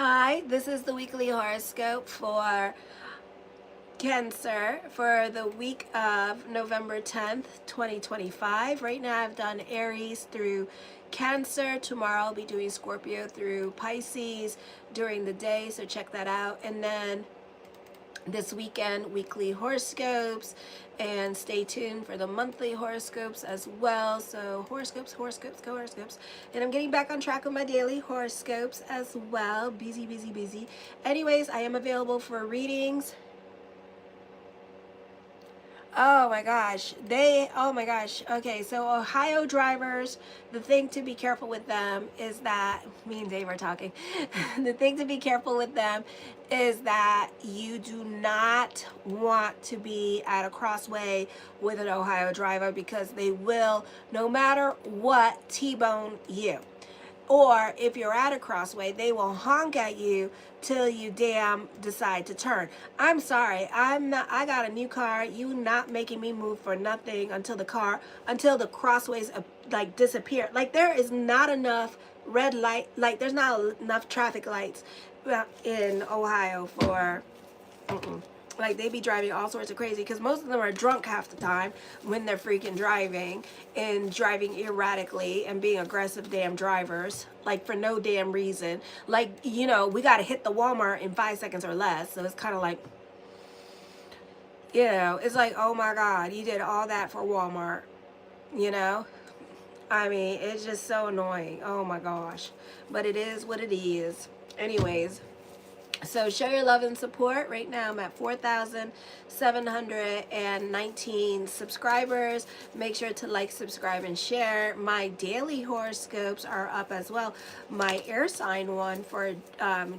Hi, this is the weekly horoscope for Cancer for the week of November 10th, 2025. Right now I've done Aries through Cancer. Tomorrow I'll be doing Scorpio through Pisces during the day, so check that out. And then this weekend, weekly horoscopes, and stay tuned for the monthly horoscopes as well. So horoscopes, go horoscopes. And I'm getting back on track with my daily horoscopes as well. Busy. Anyways, I am available for readings. Oh my gosh. Okay, so Ohio drivers, the thing to be careful with them is that, me and Dave are talking. The thing to be careful with them is that you do not want to be at a crossway with an Ohio driver because they will, no matter what, T-bone you. Or if you're at a crossway, they will honk at you till you damn decide to turn. I'm sorry, I got a new car. You not making me move for nothing until the crossways like disappear. Like there is not enough red light, like there's not enough traffic lights in Ohio for like they be driving all sorts of crazy because most of them are drunk half the time when they're freaking driving and driving erratically and being aggressive damn drivers, like for no damn reason. Like, you know, we got to hit the Walmart in 5 seconds or less. So it's kind of like, you know, it's like, oh my God, you did all that for Walmart, you know? I mean, it's just so annoying. Oh my gosh. But it is what it is. Anyways. So show your love and support. Right now I'm at 4,719 subscribers. Make sure to like, subscribe, and share. My daily horoscopes are up as well. My air sign one for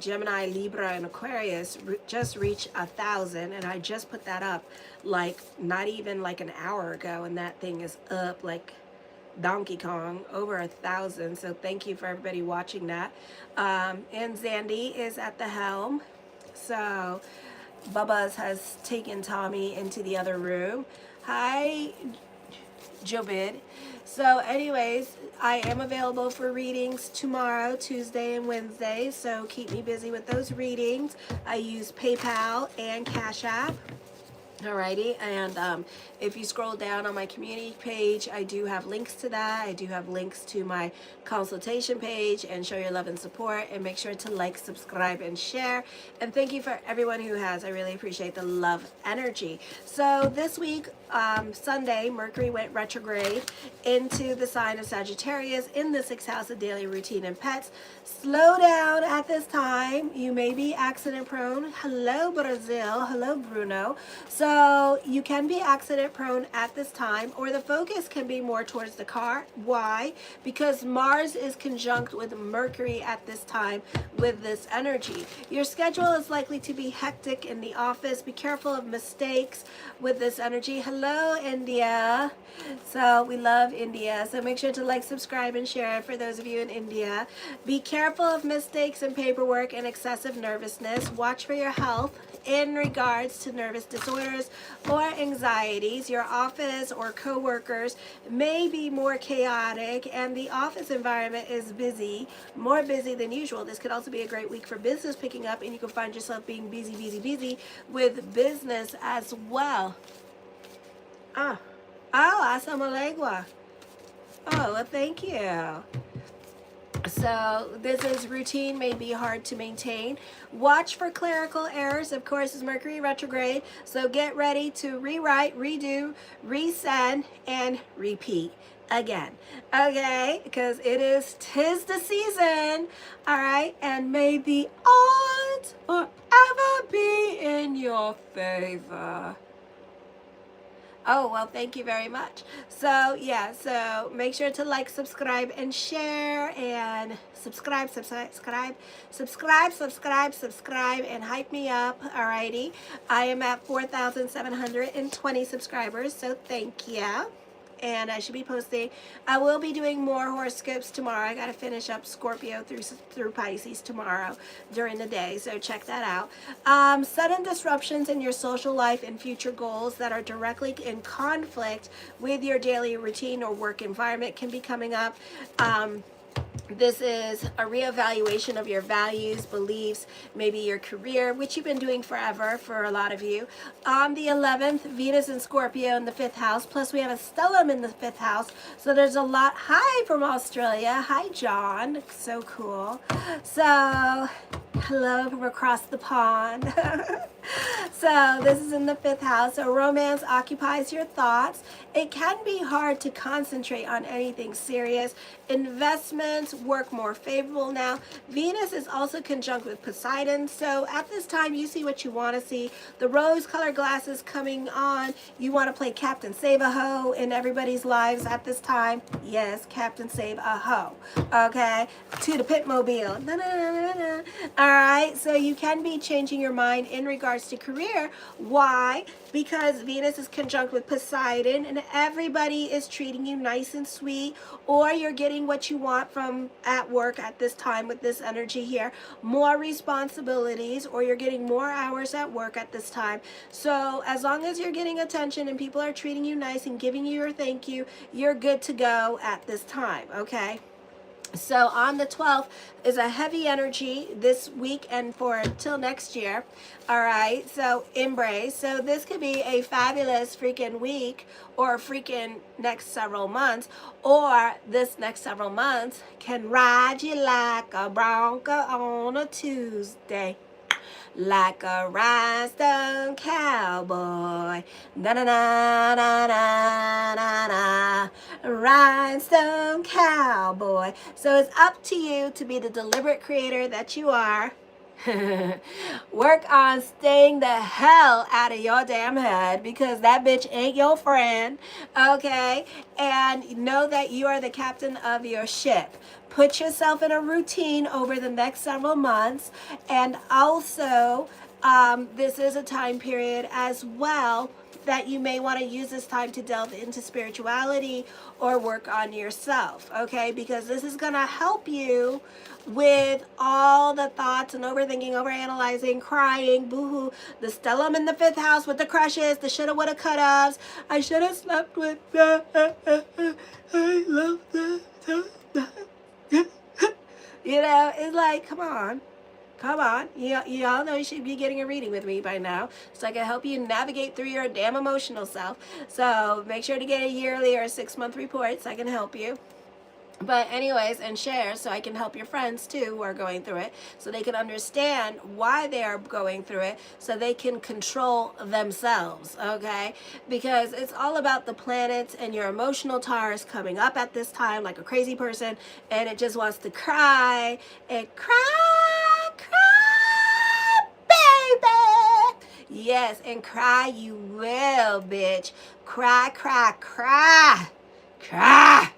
Gemini, Libra, and Aquarius just reached 1,000, and I just put that up like not even like an hour ago, and that thing is up like Donkey Kong, over 1,000. So thank you for everybody watching that. And Zandy is at the helm. So Bubba's has taken Tommy into the other room. Hi, Jobid. So anyways, I am available for readings tomorrow, Tuesday, and Wednesday. So keep me busy with those readings. I use PayPal and Cash App. Alrighty, and if you scroll down on my community page, I do have links to that. I do have links to my consultation page and show your love and support, and make sure to like, subscribe, and share. And thank you for everyone who has. I really appreciate the love energy. So this week, Sunday, Mercury went retrograde into the sign of Sagittarius in the 6th house of daily routine and pets. Slow down at this time. You may be accident prone. Hello, Brazil. Hello, Bruno. So you can be accident prone at this time, or the focus can be more towards the car. Why? Because Mars is conjunct with Mercury at this time with this energy. Your schedule is likely to be hectic in the office. Be careful of mistakes with this energy. Hello, India. So we love India. So make sure to like, subscribe, and share for those of you in India. Be careful of mistakes in paperwork and excessive nervousness. Watch for your health in regards to nervous disorders or anxieties. Your office or co-workers may be more chaotic, and the office environment is busy, more busy than usual. This could also be a great week for business picking up, and you can find yourself being busy with business as well. Assalamualaikum. Oh, well, thank you. So this is routine, may be hard to maintain. Watch for clerical errors. Of course, it's Mercury retrograde. So get ready to rewrite, redo, resend, and repeat again. Okay? Because tis the season. All right? And may the odds forever be in your favor. Oh, well, thank you very much. So, yeah, so make sure to like, subscribe, and share, and subscribe, and hype me up, alrighty? I am at 4,720 subscribers, so thank you. And I should be posting. I will be doing more horoscopes tomorrow. I got to finish up Scorpio through Pisces tomorrow during the day, so check that out. Sudden disruptions in your social life and future goals that are directly in conflict with your daily routine or work environment can be coming up. This is a reevaluation of your values, beliefs, maybe your career, which you've been doing forever for a lot of you. On the 11th, Venus and Scorpio in the 5th house, plus we have a stellium in the 5th house. So there's a lot. Hi from Australia. Hi, John. So cool. So hello from across the pond. So this is in the 5th house. So romance occupies your thoughts. It can be hard to concentrate on anything serious. Investments work more favorable now. Venus is also conjunct with Poseidon. So at this time, you see what you want to see. The rose-colored glasses coming on. You want to play Captain Save-A-Ho in everybody's lives at this time. Yes, Captain Save-A-Ho. Okay, to the Pitmobile. All right, so you can be changing your mind in regards to career. Why? Because Venus is conjunct with Poseidon and everybody is treating you nice and sweet, or you're getting what you want from at work at this time with this energy here. More responsibilities, or you're getting more hours at work at this time. So as long as you're getting attention and people are treating you nice and giving you your thank you, you're good to go at this time, okay? So on the 12th is a heavy energy this week and for till next year. All right, so embrace. So this could be a fabulous freaking week or freaking next several months, or this next several months can ride you like a bronco on a Tuesday. Like a rhinestone cowboy, na na na na na na na, rhinestone cowboy. So it's up to you to be the deliberate creator that you are. Work on staying the hell out of your damn head, because that bitch ain't your friend, okay? And know that you are the captain of your ship. Put yourself in a routine over the next several months. And also, this is a time period as well that you may want to use this time to delve into spirituality or work on yourself, okay? Because this is going to help you with all the thoughts and overthinking, overanalyzing, crying, boohoo, the stellium in the 5th house with the crushes, the shoulda, woulda, coulda. I should have slept with that. I love that. You know, it's like, come on. Come on. Y'all know you should be getting a reading with me by now, so I can help you navigate through your damn emotional self. So make sure to get a yearly or a 6-month report so I can help you. But anyways, and share so I can help your friends too who are going through it, so they can understand why they are going through it, so they can control themselves, okay? Because it's all about the planets, and your emotional Taurus coming up at this time like a crazy person, and it just wants to cry and cry, baby. Yes, and cry you will, bitch. Cry, cry, cry, cry.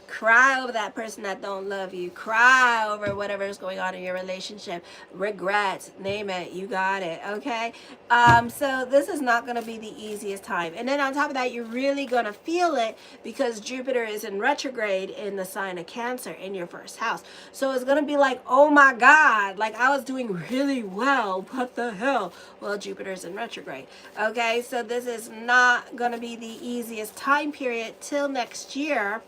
Cry over that person that don't love you. Cry over whatever is going on in your relationship. Regrets, name it, you got it, okay? So this is not going to be the easiest time. And then on top of that, you're really going to feel it because Jupiter is in retrograde in the sign of Cancer in your 1st house. So it's going to be like, oh my God, like I was doing really well. What the hell? Well, Jupiter's in retrograde, okay? So this is not going to be the easiest time period till next year.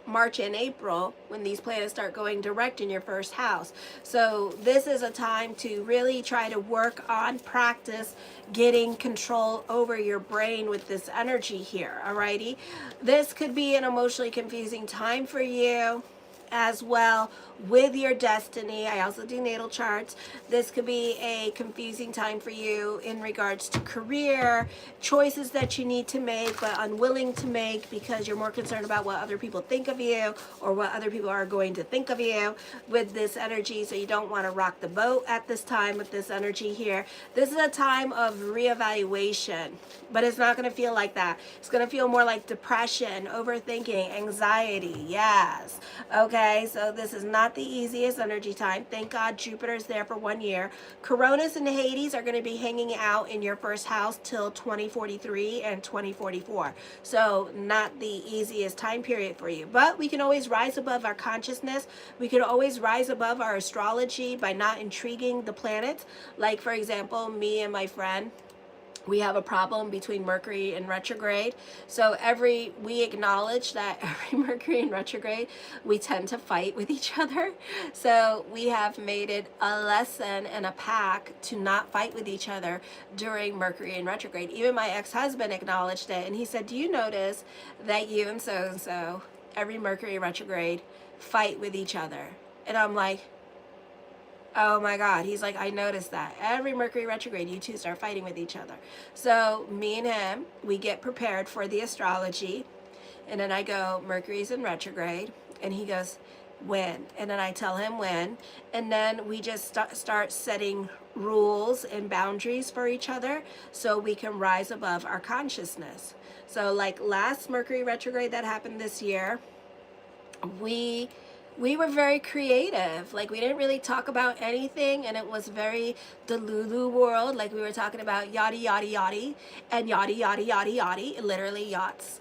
March and April, when these planets start going direct in your 1st house. So this is a time to really try to work on practice getting control over your brain with this energy here, alrighty? This could be an emotionally confusing time for you as well with your destiny. I also do natal charts. This could be a confusing time for you in regards to career, choices that you need to make but unwilling to make because you're more concerned about what other people think of you or what other people are going to think of you with this energy. So you don't want to rock the boat at this time with this energy here. This is a time of reevaluation, but it's not going to feel like that. It's going to feel more like depression, overthinking, anxiety. Yes. Okay, so this is not the easiest energy time. Thank God Jupiter's there for 1 year. Coronas and Hades are going to be hanging out in your 1st house till 2043 and 2044. So not the easiest time period for you. But we can always rise above our consciousness. We can always rise above our astrology by not intriguing the planets. Like, for example, me and my friend, we have a problem between Mercury in retrograde. So we acknowledge that every Mercury in retrograde, we tend to fight with each other. So we have made it a lesson and a pact to not fight with each other during Mercury in retrograde. Even my ex-husband acknowledged it, and he said, do you notice that you and so every Mercury retrograde fight with each other? And I'm like, oh my God. He's like, I noticed that. Every Mercury retrograde, you two start fighting with each other. So me and him, we get prepared for the astrology. And then I go, Mercury's in retrograde. And he goes, when? And then I tell him when. And then we just start setting rules and boundaries for each other so we can rise above our consciousness. So like last Mercury retrograde that happened this year, we were very creative. Like we didn't really talk about anything, and it was very Delulu world. Like we were talking about yachty yachty yachty and yachty yachty yachty yachty, literally yachts.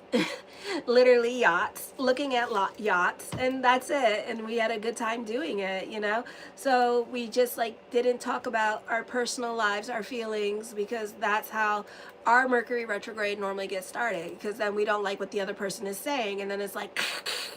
Literally yachts, looking at yachts, and that's it. And we had a good time doing it, you know. So we just like didn't talk about our personal lives, our feelings, because that's how our Mercury retrograde normally gets started, because then we don't like what the other person is saying, and then it's like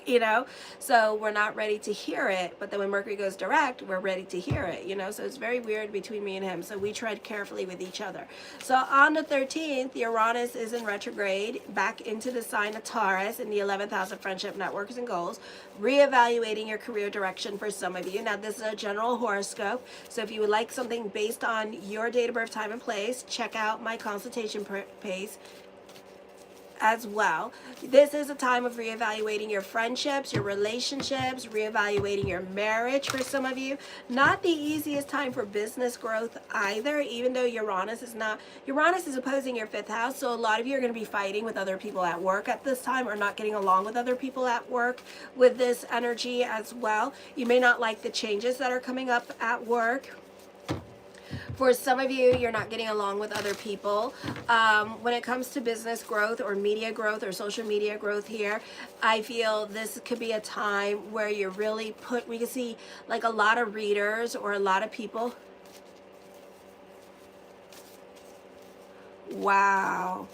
you know, so we're not ready to hear it. But then when Mercury goes direct, we're ready to hear it, you know. So it's very weird between me and him. So we tread carefully with each other. So on the 13th, Uranus is in retrograde back into the sign of Taurus in the 11th house of friendship, networks, and goals, reevaluating your career direction for some of you. Now, this is a general horoscope. So if you would like something based on your date of birth, time, and place, check out my consultation page as well. This is a time of reevaluating your friendships, your relationships, reevaluating your marriage for some of you. Not the easiest time for business growth either, even though Uranus is opposing your 5th house. So a lot of you are going to be fighting with other people at work at this time, or not getting along with other people at work with this energy as well. You may not like the changes that are coming up at work. For some of you, you're not getting along with other people. When it comes to business growth or media growth or social media growth here, I feel this could be a time where you're really we can see like a lot of readers or a lot of people. Wow.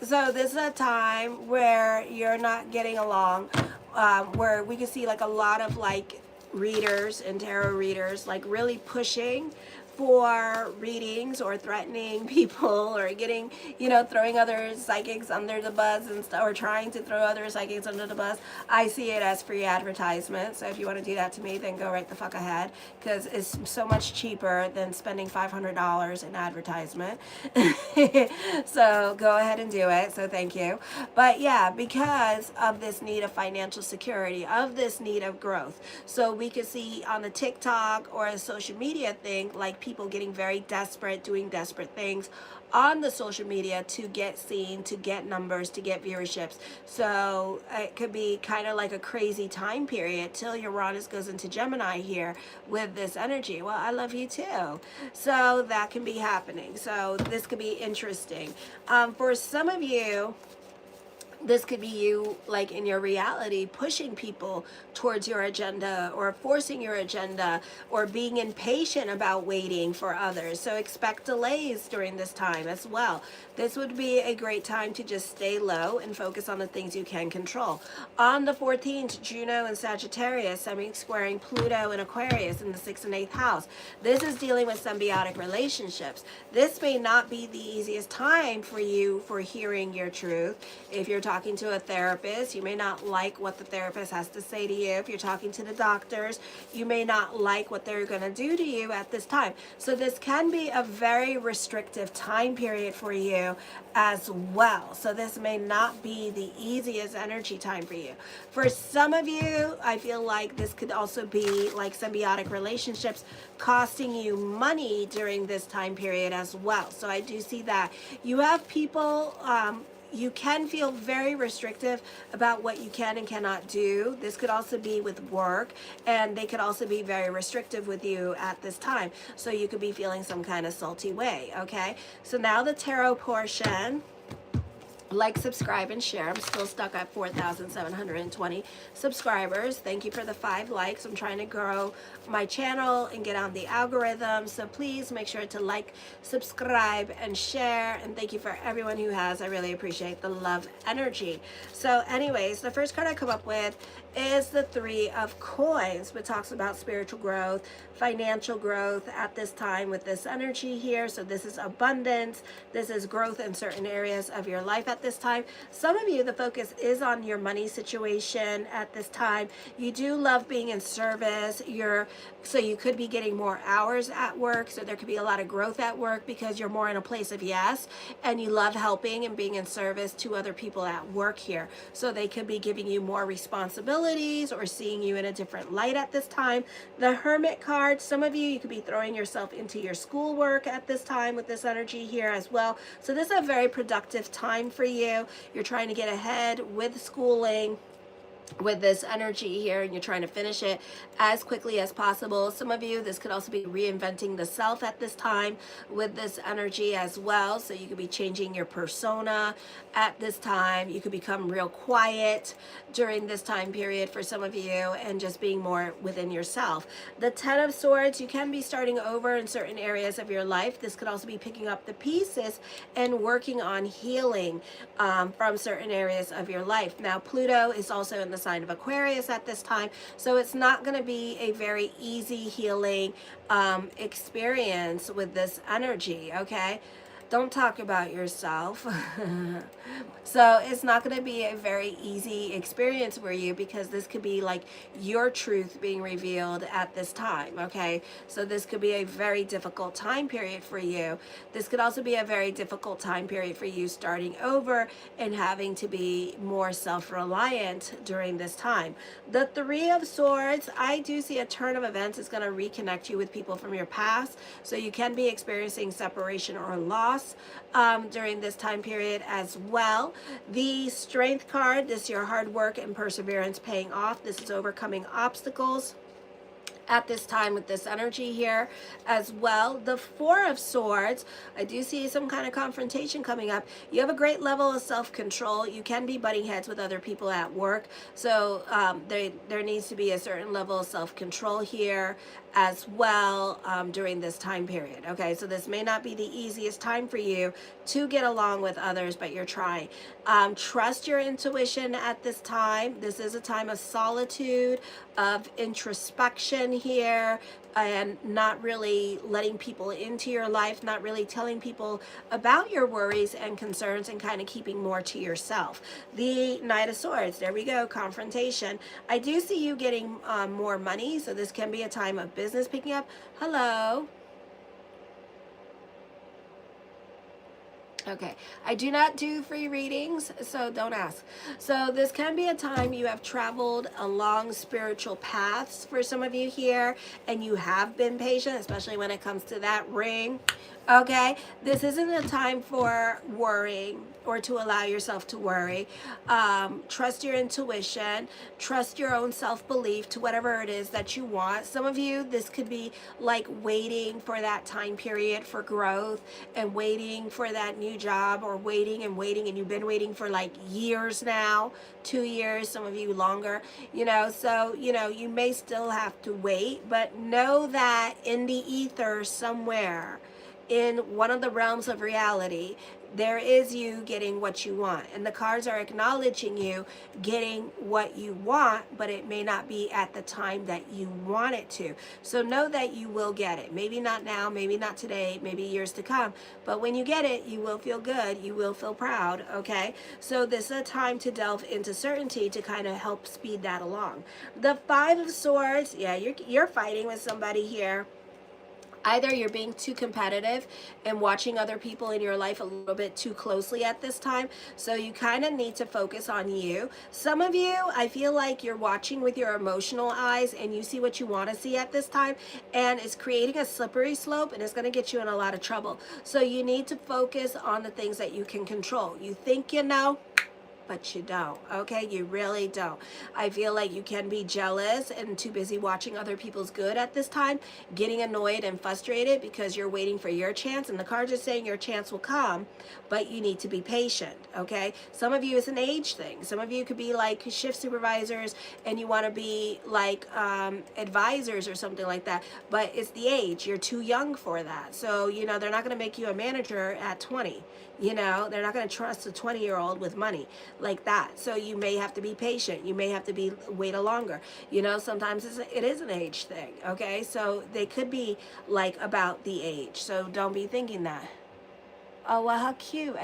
So this is a time where you're not getting along. Where we can see like a lot of like readers and tarot readers like really pushing for readings or threatening people or getting, you know, throwing other psychics under the bus and stuff, or trying to throw other psychics under the bus. I see it as free advertisement. So if you want to do that to me, then go right the fuck ahead, because it's so much cheaper than spending $500 in advertisement. So go ahead and do it. So thank you. But yeah, because of this need of financial security, of this need of growth. So we could see on the TikTok or a social media thing, like people getting very desperate, doing desperate things on the social media to get seen, to get numbers, to get viewerships. So it could be kind of like a crazy time period till Uranus goes into Gemini here with this energy. Well, I love you too. So that can be happening. So this could be interesting. For some of you, this could be you, like in your reality, pushing people towards your agenda or forcing your agenda or being impatient about waiting for others. So expect delays during this time as well. This would be a great time to just stay low and focus on the things you can control. On the 14th, Juno and Sagittarius semi-squaring Pluto and Aquarius in the 6th and 8th house. This is dealing with symbiotic relationships. This may not be the easiest time for you for hearing your truth. If you're talking to a therapist, you may not like what the therapist has to say to you. If you're talking to the doctors, you may not like what they're going to do to you at this time. So this can be a very restrictive time period for you as well. So this may not be the easiest energy time for you. For some of you, I feel like this could also be like symbiotic relationships costing you money during this time period as well. So I do see that. You have people, you can feel very restrictive about what you can and cannot do. This could also be with work, and they could also be very restrictive with you at this time. So you could be feeling some kind of salty way, okay? So now the tarot portion. Like, subscribe, and share. I'm still stuck at 4,720 subscribers. Thank you for the 5 likes. I'm trying to grow my channel and get on the algorithm. So please make sure to like, subscribe, and share. And thank you for everyone who has. I really appreciate the love energy. So anyways, the first card I come up with is the 3 of Coins, which talks about spiritual growth, financial growth at this time with this energy here. So this is abundance. This is growth in certain areas of your life at this time. Some of you, the focus is on your money situation at this time. You do love being in service. So you could be getting more hours at work. So there could be a lot of growth at work because you're more in a place of yes, and you love helping and being in service to other people at work here. So they could be giving you more responsibilities or seeing you in a different light at this time. The Hermit card, some of you could be throwing yourself into your schoolwork at this time with this energy here as well. So this is a very productive time for you. You're trying to get ahead with schooling with this energy here, and you're trying to finish it as quickly as possible. Some of you, this could also be reinventing the self at this time with this energy as well. So you could be changing your persona at this time. You could become real quiet during this time period for some of you and just being more within yourself. The 10 of Swords, you can be starting over in certain areas of your life. This could also be picking up the pieces and working on healing from certain areas of your life. Now, Pluto is also in the sign of Aquarius at this time, so it's not going to be a very easy healing experience with this energy, okay? Don't talk about yourself. So it's not going to be a very easy experience for you, because this could be like your truth being revealed at this time, okay? So this could be a very difficult time period for you. This could also be a very difficult time period for you starting over and having to be more self-reliant during this time. The 3 of Swords, I do see a turn of events is going to reconnect you with people from your past. So you can be experiencing separation or loss during this time period as well. The Strength card, this is your hard work and perseverance paying off. This is overcoming obstacles at this time with this energy here as well. The 4 of Swords, I do see some kind of confrontation coming up. You have a great level of self-control. You can be butting heads with other people at work. So there needs to be a certain level of self-control here as well during this time period. Okay, so this may not be the easiest time for you to get along with others, but you're trying. Trust your intuition at this time. This is a time of solitude, of introspection here, and not really letting people into your life, not really telling people about your worries and concerns, and kind of keeping more to yourself. The Knight of Swords, there we go, confrontation. I do see you getting more money, so this can be a time of business picking up. Hello. Okay, I do not do free readings, so don't ask. So this can be a time you have traveled along spiritual paths for some of you here, and you have been patient, especially when it comes to that ring. Okay, this isn't a time for worrying or to allow yourself to worry. Trust your intuition, trust your own self-belief to whatever it is that you want. Some of you, this could be like waiting for that time period for growth and waiting for that new job, or waiting and waiting, and you've been waiting for like years now, 2 years, some of you longer, so you may still have to wait, but know that in the ether somewhere, in one of the realms of reality, there is you getting what you want, and the cards are acknowledging you getting what you want, but it may not be at the time that you want it to. So know that you will get it. Maybe not now, maybe not today, maybe years to come, but when you get it, you will feel good, you will feel proud, okay? So this is a time to delve into certainty to kind of help speed that along. The 5 of Swords, yeah, you're fighting with somebody here. Either you're being too competitive and watching other people in your life a little bit too closely at this time. So you kind of need to focus on you. Some of you, I feel like you're watching with your emotional eyes and you see what you want to see at this time. And it's creating a slippery slope, and it's going to get you in a lot of trouble. So you need to focus on the things that you can control. You think you know, but you don't, okay? You really don't. I feel like you can be jealous and too busy watching other people's good at this time, getting annoyed and frustrated because you're waiting for your chance, and the cards are saying your chance will come, but you need to be patient, okay? Some of you, it's an age thing. Some of you could be like shift supervisors and you want to be like advisors or something like that, but it's the age. You're too young for that. So, you know, they're not going to make you a manager at 20. You know, they're not going to trust a 20-year-old with money like that. So you may have to be patient. You may have to be wait a longer. You know, sometimes it is an age thing, okay? So they could be like about the age. So don't be thinking that. Oh, well, how cute.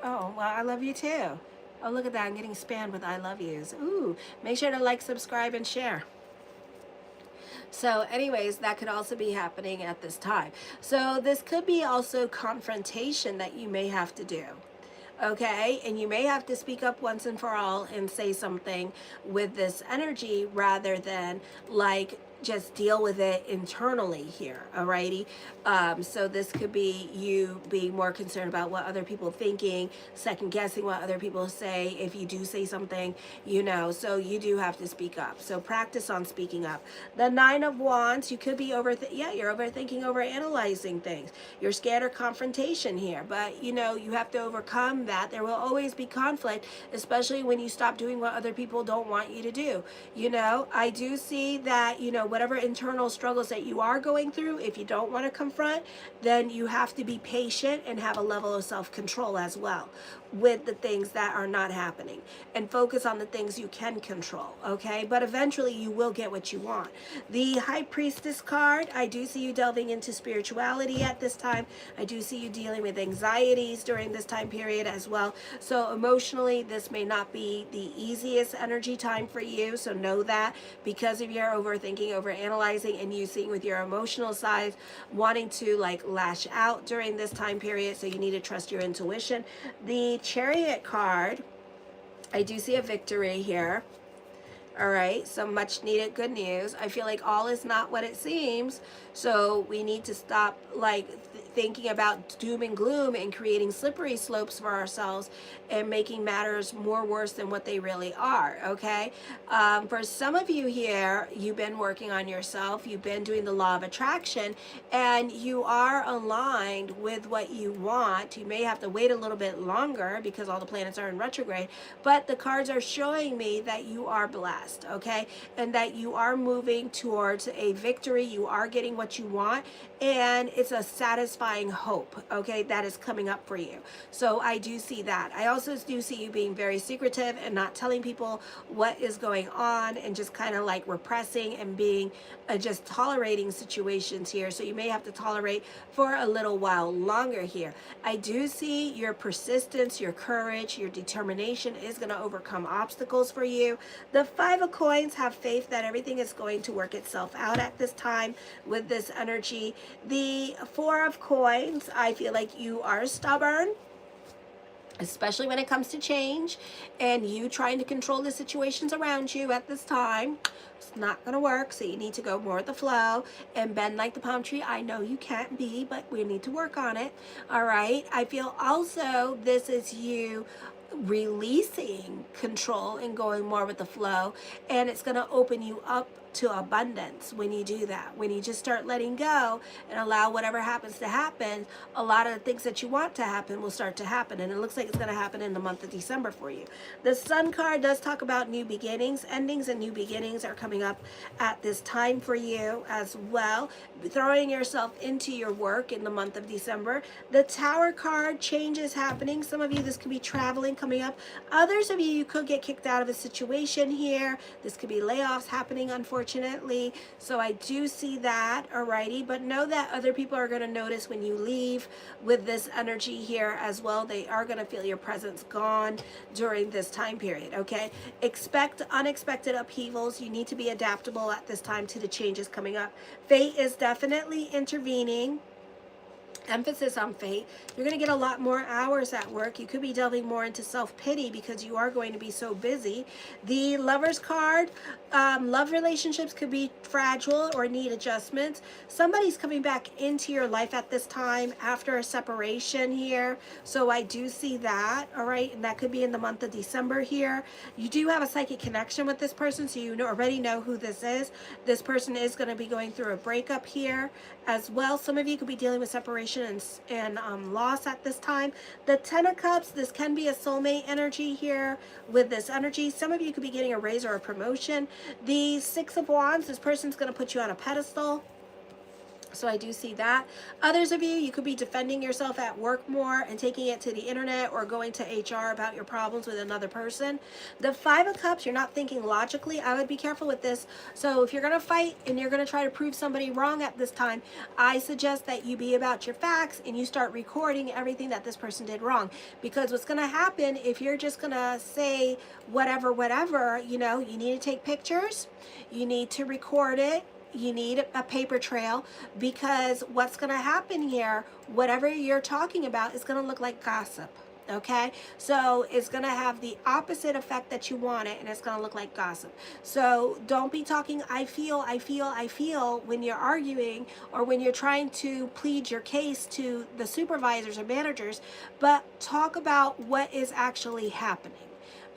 Oh, well, I love you too. Oh, look at that. I'm getting spammed with I love yous. Ooh, make sure to like, subscribe, and share. So anyways, that could also be happening at this time. So this could be also confrontation that you may have to do. Okay, and you may have to speak up once and for all and say something with this energy rather than like just deal with it internally here. Alrighty, so this could be you being more concerned about what other people are thinking, second guessing what other people say if you do say something, you know. So you do have to speak up. So practice on speaking up. The Nine of Wands, you could be you're overthinking, over analyzing things. You're scared of confrontation here, but you know you have to overcome that. There will always be conflict, especially when you stop doing what other people don't want you to do. You know, I do see that, you know, whatever internal struggles that you are going through, if you don't want to confront, then you have to be patient and have a level of self-control as well with the things that are not happening, and focus on the things you can control, okay? But eventually you will get what you want. The High Priestess card, I do see you delving into spirituality at this time. I do see you dealing with anxieties during this time period as well. So emotionally, this may not be the easiest energy time for you, so know that, because of your overthinking, overanalyzing, and using with your emotional side, wanting to like lash out during this time period. So you need to trust your intuition. The Chariot card, I do see a victory here. All right, so much needed good news. I feel like all is not what it seems. So we need to stop like thinking about doom and gloom and creating slippery slopes for ourselves and making matters more worse than what they really are, okay? For some of you here, you've been working on yourself. You've been doing the law of attraction, and you are aligned with what you want. You may have to wait a little bit longer because all the planets are in retrograde, but the cards are showing me that you are blessed, okay? And that you are moving towards a victory. You are getting what you want, and it's a satisfying hope, okay, that is coming up for you. So I do see that. I also do see you being very secretive and not telling people what is going on, and just kind of like repressing and being just tolerating situations here. So you may have to tolerate for a little while longer here. I do see your persistence, your courage, your determination is going to overcome obstacles for you. The Five of Coins, have faith that everything is going to work itself out at this time with this energy. The Four of Coins, I feel like you are stubborn, especially when it comes to change, and you trying to control the situations around you at this time. It's not going to work, so you need to go more with the flow and bend like the palm tree. I know you can't be, but we need to work on it. All right, I feel also this is you releasing control and going more with the flow, and it's going to open you up to abundance when you do that. When you just start letting go and allow whatever happens to happen, a lot of the things that you want to happen will start to happen, and it looks like it's going to happen in the month of December for you. The Sun card does talk about new beginnings. Endings and new beginnings are coming up at this time for you as well. Throwing yourself into your work in the month of December. The Tower card, changes happening. Some of you, this could be traveling coming up. Others of you, you could get kicked out of a situation here. This could be layoffs happening, unfortunately. So I do see that, alrighty. But know that other people are going to notice when you leave with this energy here as well. They are going to feel your presence gone during this time period, okay? Expect unexpected upheavals. You need to be adaptable at this time to the changes coming up. Fate is definitely intervening. emphasis on fate. You're going to get a lot more hours at work. You could be delving more into self-pity because you are going to be so busy. The Lover's card, love relationships could be fragile or need adjustments. Somebody's coming back into your life at this time after a separation here. So I do see that, all right? And that could be in the month of December here. You do have a psychic connection with this person, so you already know who this is. This person is going to be going through a breakup here as well. Some of you could be dealing with separation and loss at this time. The Ten of Cups, this can be a soulmate energy here with this energy. Some of you could be getting a raise or a promotion. The Six of Wands, this person's going to put you on a pedestal. So I do see that. Others of you, you could be defending yourself at work more and taking it to the internet or going to HR about your problems with another person. The Five of Cups, you're not thinking logically. I would be careful with this. So if you're going to fight and you're going to try to prove somebody wrong at this time, I suggest that you be about your facts and you start recording everything that this person did wrong. Because what's going to happen if you're just going to say whatever, you know, you need to take pictures, you need to record it, you need a paper trail, because what's going to happen here, whatever you're talking about is going to look like gossip. Okay, so it's going to have the opposite effect that you want it, and it's going to look like gossip. So don't be talking I feel when you're arguing or when you're trying to plead your case to the supervisors or managers, but talk about what is actually happening.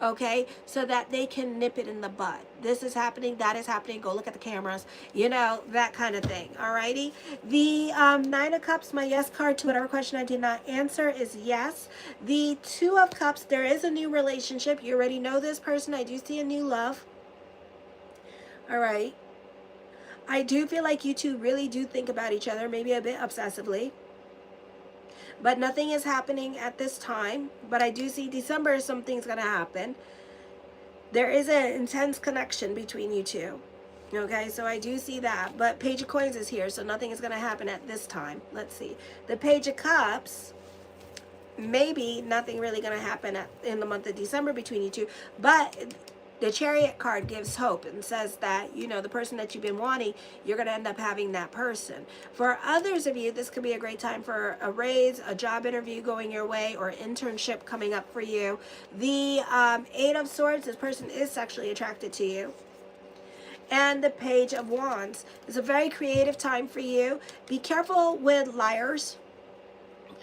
Okay, so that they can nip it in the bud. This is happening, that is happening, go look at the cameras, you know, that kind of thing. Alrighty, the Nine of Cups, my yes card to whatever question I did not answer is yes. The Two of Cups, there is a new relationship. You already know this person. I do see a new love. All right, I do feel like you two really do think about each other, maybe a bit obsessively. But nothing is happening at this time. But I do see December, something's going to happen. There is an intense connection between you two. Okay, so I do see that. But Page of Coins is here, so nothing is going to happen at this time. Let's see. The Page of Cups, maybe nothing really going to happen in the month of December between you two. But the Chariot card gives hope and says that, you know, the person that you've been wanting, you're going to end up having that person. For others of you, this could be a great time for a raise, a job interview going your way, or internship coming up for you. The Eight of Swords, this person is sexually attracted to you. And the Page of Wands. It's a very creative time for you. Be careful with liars.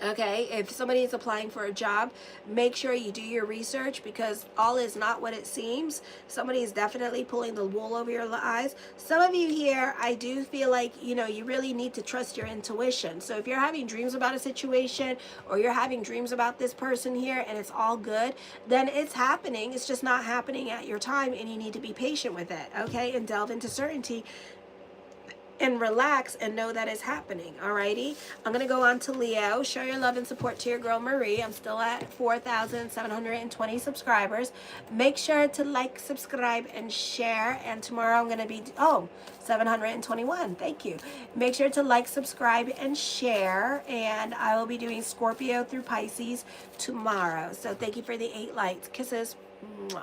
Okay, if somebody is applying for a job, make sure you do your research, because all is not what it seems. Somebody is definitely pulling the wool over your eyes. Some of you here, I do feel like, you know, you really need to trust your intuition. So if you're having dreams about a situation, or you're having dreams about this person here and it's all good, then it's happening. It's just not happening at your time, and you need to be patient with it, okay, and delve into certainty and relax and know that it's happening. Alrighty, I'm gonna go on to Leo. Show your love and support to your girl Marie. I'm still at 4,720 subscribers. Make sure to like, subscribe, and share. And tomorrow I'm gonna be 721. Thank you. Make sure to like, subscribe, and share. And I will be doing Scorpio through Pisces tomorrow. So thank you for the 8 likes. Kisses. Mwah.